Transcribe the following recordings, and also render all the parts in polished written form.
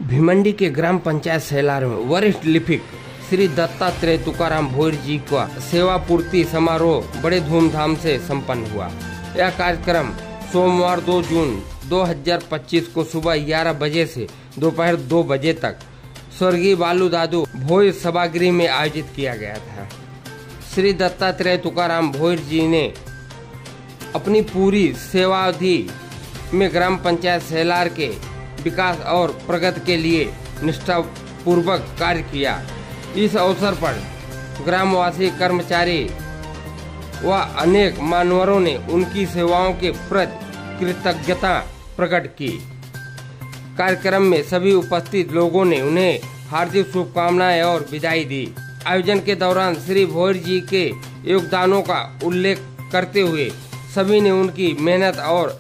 भिमंडी के ग्राम पंचायत सैलार में वरिष्ठ लिपिक श्री दत्तात्रेय तुकाराम भोईर जी का सेवा पूर्ति समारोह बड़े धूमधाम से संपन्न हुआ। यह कार्यक्रम सोमवार 2 जून 2025 को सुबह 11 बजे से दोपहर 2 बजे तक स्वर्गीय बालू दादू भोईर सभागृह में आयोजित किया गया था। श्री दत्तात्रेय तुकाराम भोईर जी ने अपनी पूरी सेवावधि में ग्राम पंचायत सैलार के विकास और प्रगति के लिए निष्ठापूर्वक कार्य किया। इस अवसर पर ग्रामवासी, कर्मचारी व अनेक मान्यवरों ने उनकी सेवाओं के प्रति कृतज्ञता प्रकट की। कार्यक्रम में सभी उपस्थित लोगों ने उन्हें हार्दिक शुभकामनाएं और विदाई दी। आयोजन के दौरान श्री भोईर जी के योगदानों का उल्लेख करते हुए सभी ने उनकी मेहनत और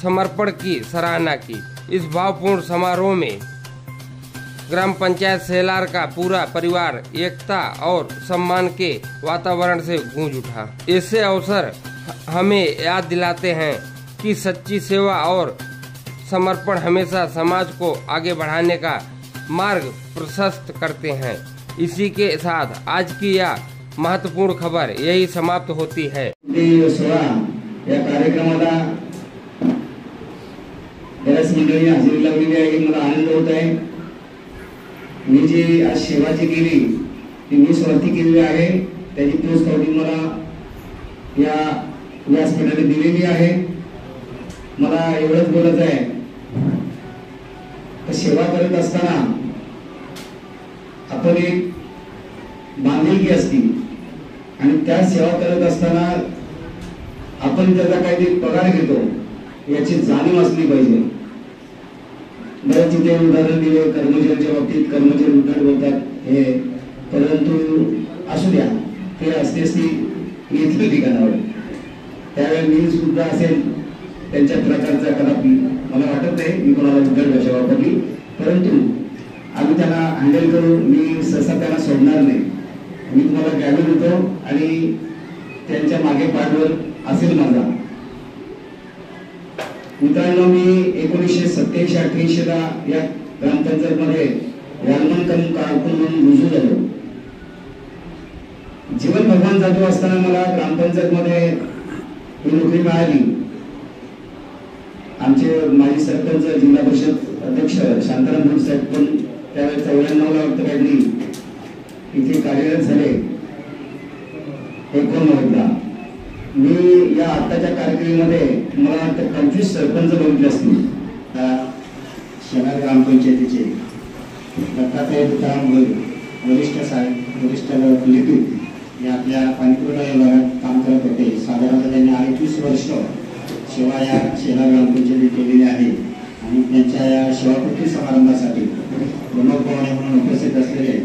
समर्पण की सराहना की। इस भावपूर्ण समारोह में ग्राम पंचायत सैलार का पूरा परिवार एकता और सम्मान के वातावरण से गूंज उठा। ऐसे अवसर हमें याद दिलाते हैं कि सच्ची सेवा और समर्पण हमेशा समाज को आगे बढ़ाने का मार्ग प्रशस्त करते हैं। इसी के साथ आज की यह महत्वपूर्ण खबर यही समाप्त होती है। या कार्यक्रमाला बऱ्याच मंडळी हजेरी लावलेली आहे। मला आनंद होत आहे। मी जी आज सेवा जी केली ती मी स्वार्थी केलेली आहे, त्याची पोचपावती मला या व्यासपीठाने दिलेली आहे। मला एवढंच बोलायचं आहे की सेवा करत असताना आपण एक बांधिलकी असती आणि त्या सेवा करत असताना आपण त्याचा काहीतरी पगार घेतो याची जाणीव असली पाहिजे। बरेच तिथे उदाहरण दिले कर्मचाऱ्यांच्या बाबतीत, कर्मचारी उद्धट बोलतात हे, परंतु असू द्या, ते असते येथील ठिकाणावर त्यावेळेस मी सुद्धा असेल त्यांच्या प्रकारचा कदापि मला वाटत नाही मी कोणाला उद्धट भाषा वापरली, परंतु आम्ही त्यांना हँडल करू, मी सहसा त्यांना सोडणार नाही। मी तुम्हाला गॅबल होतो आणि त्यांच्या मागे पाठवर असेल माझा। मित्रांनो, मी 1987-88 ला या ग्रामपंचायत मध्ये वाल्मन कारकून म्हणून रुजू झालो। जीवन भगवान जातो असताना मला ग्रामपंचायत मध्ये ही नोकरी मिळाली। आमचे माजी सरपंच, जिल्हा परिषद अध्यक्ष शांताराम भोईर साहेब पण त्यावेळेस 94 ला वाटतं काढली इथे कार्यरत झाले। 19 मी या आताच्या कार्यक्रमामध्ये मला वाटतं 25 सरपंच बघितले असतील। शहर ग्रामपंचायतीचे दत्तात्रेय तुकाराम भोईर वरिष्ठ लिपिक हे आपल्या पाणीपुरवठा विभागात काम करत होते। साधारणतः त्यांनी 28 वर्ष सेवा या शहर ग्रामपंचायतीत केलेली आहे आणि त्यांच्या या सेवापूर्ती समारंभासाठी प्रमुख पाहुणे म्हणून उपस्थित असलेले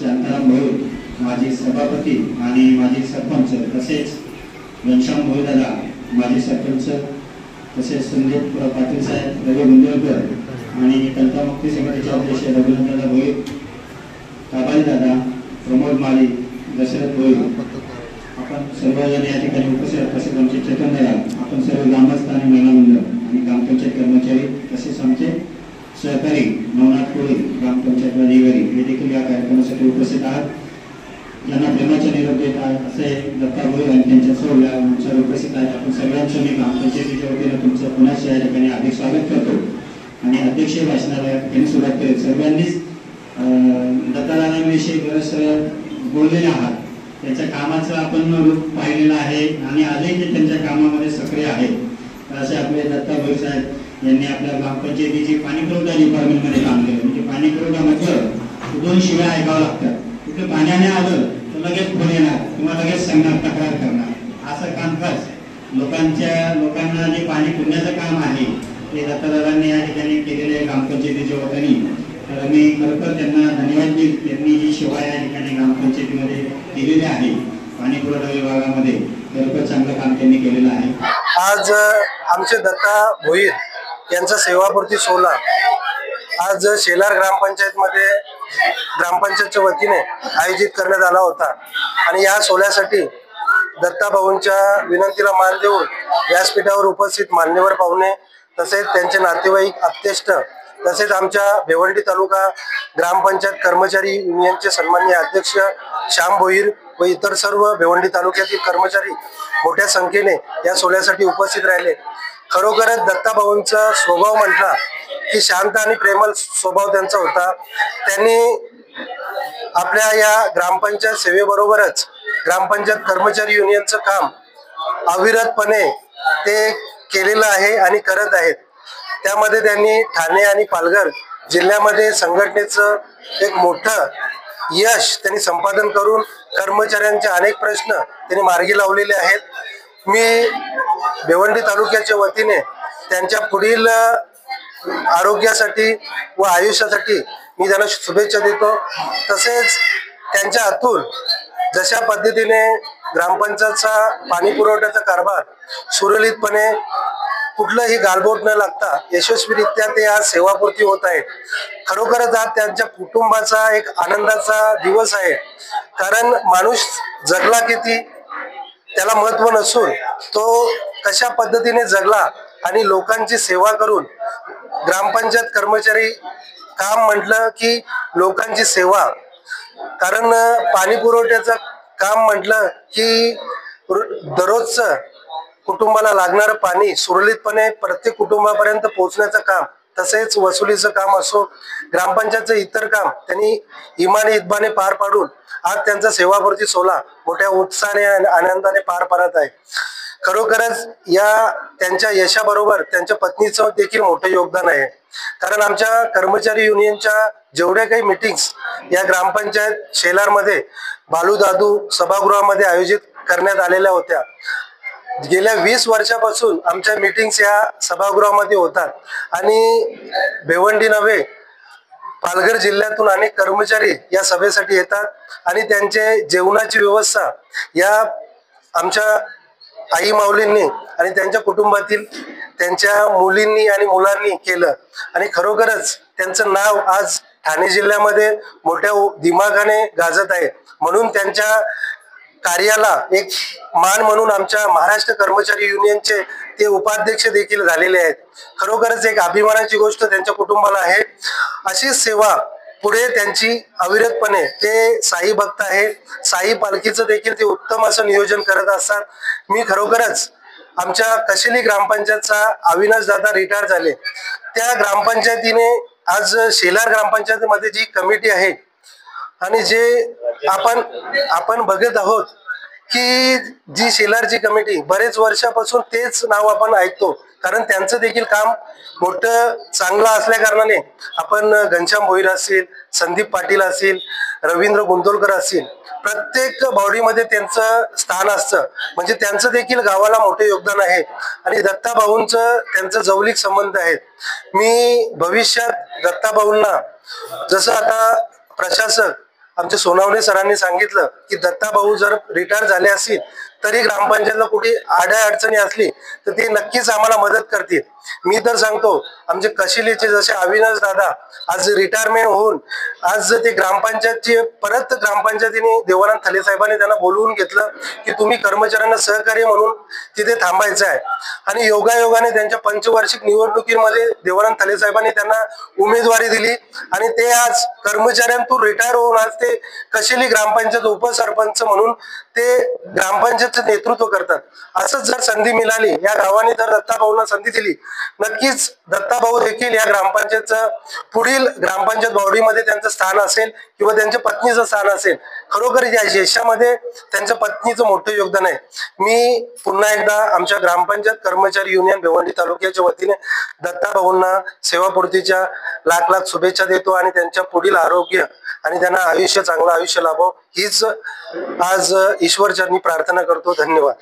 शांताराम भोईर, माजी सभापती आणि माजी सरपंच, तसेच घनश्याम भोईर दादा माजी सरपंच, तसेच संदीप पाटील साहेब, रवी गुंजळकर आणि तंटामुक्ती समितीचे अध्यक्ष रघुनंदन भोईर, काबाली दादा, प्रमोद माळी, दशरथ भोईर, आपण सर्वजण या ठिकाणी उपस्थित, तसेच आमचे चेतन दादा, आपण सर्व ग्रामस्थ आणि महिला मंडळ आणि ग्रामपंचायत कर्मचारी, तसेच आमचे सहकारी नवनाथ कोळी, ग्रामपंचायत अधिकारी हे देखील या कार्यक्रमासाठी उपस्थित आहात। यांना प्रेमाचा निरोप देत असे दत्ता भोईर आणि त्यांच्या सौल्या मंचावर उपस्थित आहेत। आपण सगळ्यांचं मी ग्रामपंचायतीच्या वतीनं तुमचं पुन्हा या ठिकाणी हार्दिक स्वागत करतो आणि अध्यक्षीय भाषणाला यांनी सुरुवात केली। सर्वांनीच दत्तादादांविषयी बरंच बोललेले आहात, त्यांच्या कामाचं आपण रूप पाहिलेलं आहे आणि आजही ते त्यांच्या कामामध्ये सक्रिय आहेत। असे आपले दत्ता भोईर साहेब यांनी आपल्या ग्रामपंचायतीची पाणीपुरवठा डिपार्टमेंटमध्ये काम केलं। म्हणजे पाणीपुरवठा म्हटलं 2 शिव्या ऐकावं लागतात। कुठे पाण्याने आलं तर लगेच फोन येणार, तुम्हाला लगेच सांगणार, तक्रार करणार, असं कामकाज लोकांना जे पाणी पुरण्याचं काम आहे ते दत्तादादांनी या ठिकाणी केलेले ग्रामपंचायतीच्या वतीने। तर मी खरोखर त्यांना धन्यवाद देईन। त्यांनी जी सेवा या ठिकाणी ग्रामपंचायतीमध्ये केलेली आहे पाणी पुरवठा विभागामध्ये, खरोखर चांगलं काम त्यांनी केलेलं आहे। आज आमचे दत्ता भोईर यांचा सेवापूर्ती सोहळा आज शेलार ग्रामपंचायतमध्ये ग्रामपंचायतच्या वतीने आयोजित करण्यात आला होता आणि या सोहळ्यासाठी दत्ता भाऊंच्या विनंतीला मान देऊन व्यासपीठावर उपस्थित मान्यवर पाहुणे तसेच त्यांचे नातेवाईक, आप्तेष्ट तसेच आमच्या भिवंडी तालुका ग्रामपंचायत कर्मचारी युनियनचे सन्माननीय अध्यक्ष श्याम भोईर व इतर सर्व भिवंडी तालुक्यातील कर्मचारी मोठ्या संख्येने या सोहळ्यासाठी उपस्थित राहिले। खरोखरच दत्ताभाऊंचा स्वभाव म्हटला की शांत आणि प्रेमळ स्वभाव त्यांचा होता। त्यांनी आपल्या या ग्रामपंचायत सेवेबरोबरच ग्रामपंचायत कर्मचारी युनियनचं काम अविरतपणे ते केलेलं आहे आणि करत आहेत। त्यामध्ये त्यांनी ठाणे आणि पालघर जिल्ह्यामध्ये संघटनेचं एक मोठं यश त्यांनी संपादन करून कर्मचाऱ्यांचे अनेक प्रश्न त्यांनी मार्गी लावलेले आहेत। मी भिवंडी तालुक्याच्या वतीने त्यांच्या पुढील आरोग्यासाठी व आयुष्यासाठी मी त्यांना शुभेच्छा देतो। तसेच त्यांच्या हातून जशा पद्धतीने ग्रामपंचायतचा पाणी पुरवठ्याचा कारभार सुरळीतपणे कुठलंही गालबोट न लागता यशस्वीरित्या ते आज सेवापूर्ती होत आहे। खरोखरच आज त्यांच्या कुटुंबाचा एक आनंदाचा दिवस आहे, कारण माणूस जगला किती त्याला महत्व नसून तो कशा पद्धतीने जगला आणि लोकांची सेवा करून ग्रामपंचायत कर्मचारी काम म्हटलं की लोकांची सेवा, कारण पाणी पुरवठ्याचं काम म्हटलं की दररोजचं कुटुंबाला लागणारं पाणी सुरळीतपणे प्रत्येक कुटुंबापर्यंत पोहोचण्याचं काम, तसेच वसुलीचं काम असो, ग्रामपंचायतचं इतर काम त्यांनी इमाने इतबाने पार पाडून आज त्यांचा सेवापूर्ती सोहळा मोठ्या उत्साहाने आनंदाने पार पाडत आहे। खरोखरच या त्यांच्या यशाबरोबर त्यांच्या पत्नीचं देखील मोठं योगदान आहे, कारण आमच्या कर्मचारी युनियनच्या जेवढ्या काही मीटिंग्स या ग्रामपंचायत शेलारमध्ये बालू दादू सभागृहामध्ये आयोजित करण्यात आलेल्या होत्या। गेल्या 20 वर्षापासून आमच्या मीटिंग्स या सभागृहामध्ये होतात आणि भिवंडी नव्हे पालघर जिल्ह्यातून अनेक कर्मचारी या सभेसाठी येतात आणि त्यांचे जेवणाची व्यवस्था या आमच्या आई माऊलींनी आणि त्यांच्या कुटुंबातील त्यांच्या मुलींनी आणि मुलांनी केलं आणि खरोखरच त्यांचं नाव आज ठाणे जिल्ह्यामध्ये मोठ्या दिमागाने गाजत आहे। म्हणून त्यांच्या कार्याला एक मान म्हणून आमच्या महाराष्ट्र कर्मचारी युनियनचे ते उपाध्यक्ष देखील झालेले आहेत। खरोखरच एक अभिमानाची गोष्ट त्यांच्या कुटुंबाला आहे। अशी सेवा पुढे त्यांची अविरतपणे ते साई भक्त आहे, साई पालखीचं देखील ते उत्तम असं नियोजन करत असतात। मी खरोखरच आमच्या कशेली ग्रामपंचायतचा अविनाश दादा रिटायर झाले, त्या ग्रामपंचायतीने आज शेलार ग्रामपंचायतीमध्ये जी कमिटी आहे आणि जे आपण बघत आहोत की जी शेलारची कमिटी बरेच वर्षापासून तेच नाव आपण ऐकतो, कारण त्यांचं देखील काम मोठं चांगलं असल्या कारणाने आपण घनश्याम भोईर असतील, संदीप पाटील असतील, रवींद्र गुंतोलकर असतील, प्रत्येक बॉडीमध्ये त्यांचं स्थान असतं, म्हणजे त्यांचं देखील गावाला मोठे योगदान आहे आणि दत्ताभाऊंचं त्यांचं जवळीक संबंध आहेत। मी भविष्यात दत्ताभाऊंना जसं आता प्रशासक आमचे सोनावणे सरांनी सांगितलं की दत्ताभाऊ जर रिटायर झाले असतील तरी ग्रामपंचायतला कुठे आड्या अडचणी असली तर ते नक्कीच आम्हाला मदत करतील। मी तर सांगतो आमचे कशिलीचे जसे अविनाश दादा आज रिटायरमेंट होऊन आज ते ग्रामपंचायतची परत ग्रामपंचायतीने देवानंद थले साहेबांनी त्यांना बोलवून घेतलं की तुम्ही कर्मचाऱ्यांना सहकार्य म्हणून तिथे थांबायचं आहे आणि योगायोगाने त्यांच्या पंचवार्षिक निवडणुकीमध्ये देवानंद थले साहेबांनी त्यांना उमेदवारी दिली आणि ते आज कर्मचाऱ्यांतून रिटायर होऊन आज ते कशेली ग्रामपंचायत उपसरपंच म्हणून ते ग्रामपंचायतचं नेतृत्व करतात। असंच जर संधी मिळाली, या गावाने जर दत्ताभाऊंना संधी दिली, नक्कीच दत्ताभाऊ देखील या ग्रामपंचायतचं पुढील ग्रामपंचायत बॉडीमध्ये त्यांचं स्थान असेल किंवा त्यांच्या पत्नीचं स्थान असेल। खरोखर या यशामध्ये त्यांच्या पत्नीचं मोठं योगदान आहे। मी पुन्हा एकदा आमच्या ग्रामपंचायत कर्मचारी युनियन भिवंडी तालुक्याच्या वतीने दत्ताभाऊंना सेवापूर्तीच्या लाख लाख शुभेच्छा देतो आणि त्यांच्या पुढील आरोग्य आणि त्यांना आयुष्य चांगलं आयुष्य लाभो हीच आज ईश्वर चरणी प्रार्थना करतो। धन्यवाद।